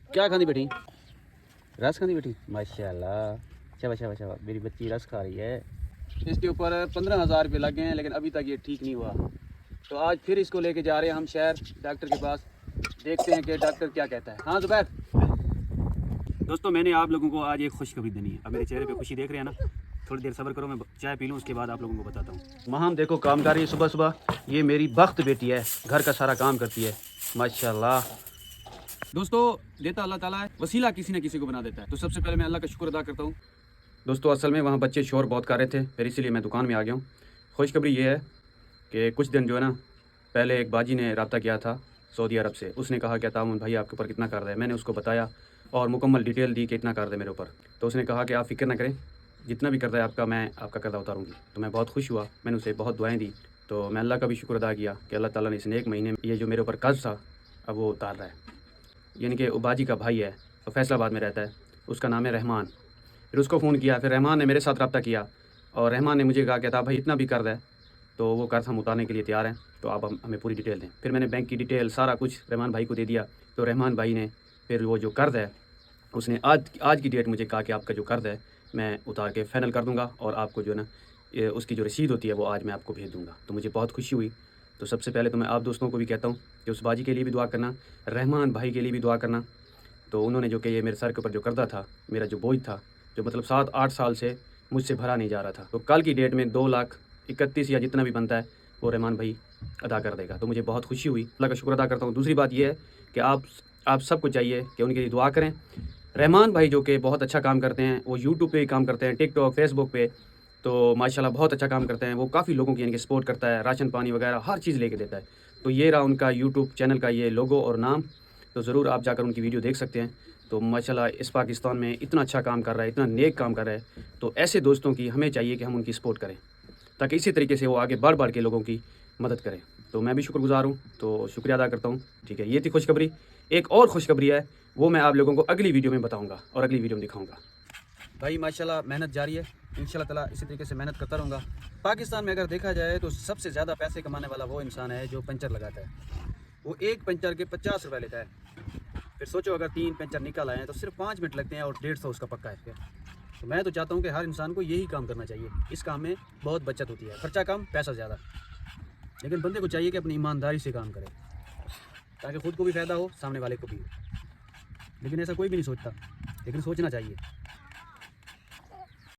क्या खानी बेटी? रस खानी बेटी? माशाल्लाह, शाबाश शाबाश शाबाश, मेरी बच्ची रस खा रही है। इसके ऊपर 15,000 रुपये लगे हैं, लेकिन अभी तक ये ठीक नहीं हुआ। तो आज फिर इसको लेके जा रहे हैं हम शहर डॉक्टर के पास, देखते हैं कि डॉक्टर क्या कहता है। हाँ ज़ुबैर दोस्तों, मैंने आप लोगों को आज एक खुशखबरी देनी है। अब मेरे चेहरे पे खुशी देख रहे हैं ना, थोड़ी देर सब्र करो, मैं चाय पी लूँ, उसके बाद आप लोगों को बताता हूँ। माँ देखो काम कर रही है सुबह सुबह, ये मेरी बख्त बेटी है, घर का सारा काम करती है माशाल्लाह। दोस्तों, देता अल्लाह ताला है, वसीला किसी न किसी को बना देता है। तो सबसे पहले मैं अल्लाह का शुक्र अदा करता हूँ। दोस्तों, असल में वहाँ बच्चे शोर बहुत कर रहे थे, फिर इसीलिए मैं दुकान में आ गया हूँ। खुशखबरी ये है कि कुछ दिन जो है ना, पहले एक बाजी ने रब्ता किया था सऊदी अरब से। उसने कहा कि तामुन भाई आपके ऊपर कितना कर्ज है। मैंने उसको बताया और मुकम्मल डिटेल दी कि इतना कर्ज है मेरे ऊपर। तो उसने कहा कि आप फिक्र ना करें, जितना भी कर्जा है आपका, मैं आपका कर्जा उतारूंगी। तो मैं बहुत खुश हुआ, मैंने उसे बहुत दुआएं दी। तो मैं अल्लाह का भी शुक्र अदा किया कि अल्लाह ताला ने इस नेक महीने में ये जो मेरे ऊपर कर्ज था, अब वो उतार रहा है। यानी कि बाजी का भाई है, तो फैसलाबाद में रहता है, उसका नाम है रहमान। फिर उसको फ़ोन किया, फिर रहमान ने मेरे साथ रब्ता किया और रहमान ने मुझे कहा कि था भाई इतना भी कर्ज है तो वो कर्ज हम उतारने के लिए तैयार हैं, तो आप हमें पूरी डिटेल दें। फिर मैंने बैंक की डिटेल सारा कुछ रहमान भाई को दे दिया। तो रहमान भाई ने फिर वो जो कर्ज है, उसने आज की डेट मुझे कहा कि आपका जो कर्ज है मैं उतार के फ़ाइनल कर दूंगा और आपको जो है ना उसकी जो रसीद होती है वो आज मैं आपको भेज दूंगा। तो मुझे बहुत खुशी हुई। तो सबसे पहले तो मैं आप दोस्तों को भी कहता हूँ कि उस बाजी के लिए भी दुआ करना, रहमान भाई के लिए भी दुआ करना। तो उन्होंने जो कि ये मेरे सर के ऊपर जो कर्जा था, मेरा जो बोझ था, जो मतलब 7-8 साल से मुझसे भरा नहीं जा रहा था, तो कल की डेट में 2,31,000 या जितना भी बनता है वो रहमान भाई अदा कर देगा। तो मुझे बहुत खुशी हुई, अल्लाह का शुक्र अदा करता हूँ। दूसरी बात यह है कि आप सबको चाहिए कि उनके लिए दुआ करें। रहमान भाई जो कि बहुत अच्छा काम करते हैं, वो यूट्यूब पे ही काम करते हैं, टिकटॉक फेसबुक पे, तो माशाल्लाह बहुत अच्छा काम करते हैं। वो काफ़ी लोगों की यानी कि सपोर्ट करता है, राशन पानी वगैरह हर चीज़ लेके देता है। तो ये रहा उनका यूट्यूब चैनल का ये लोगो और नाम। तो ज़रूर आप जाकर उनकी वीडियो देख सकते हैं। तो माशाल्लाह इस पाकिस्तान में इतना अच्छा काम कर रहा है, इतना नेक काम कर रहा है। तो ऐसे दोस्तों की हमें चाहिए कि हम उनकी सपोर्ट करें, ताकि इसी तरीके से वो आगे बढ़ बढ़ के लोगों की मदद करें। तो मैं भी शुक्रगुजार हूँ, तो शुक्रिया अदा करता हूँ। ठीक है, ये थी खुशखबरी। एक और खुशखबरी है, वो मैं आप लोगों को अगली वीडियो में बताऊँगा और अगली वीडियो में दिखाऊँगा। भाई माशाल्लाह मेहनत जारी है, इंशाल्लाह ताला इसी तरीके से मेहनत करता रहूँगा। पाकिस्तान में अगर देखा जाए तो सबसे ज़्यादा पैसे कमाने वाला वो इंसान है जो पंचर लगाता है। वो एक पंचर के 50 रुपये लेता है। फिर सोचो अगर 3 पंचर निकल आए हैं तो सिर्फ 5 मिनट लगते हैं और 150 उसका पक्का है। तो मैं तो चाहता हूँ कि हर इंसान को यही काम करना चाहिए। इस काम में बहुत बचत होती है, खर्चा कम पैसा ज़्यादा। लेकिन बंदे को चाहिए कि अपनी ईमानदारी से काम करे, ताकि ख़ुद को भी फ़ायदा हो, सामने वाले को भी। लेकिन ऐसा कोई भी नहीं सोचता, लेकिन सोचना चाहिए।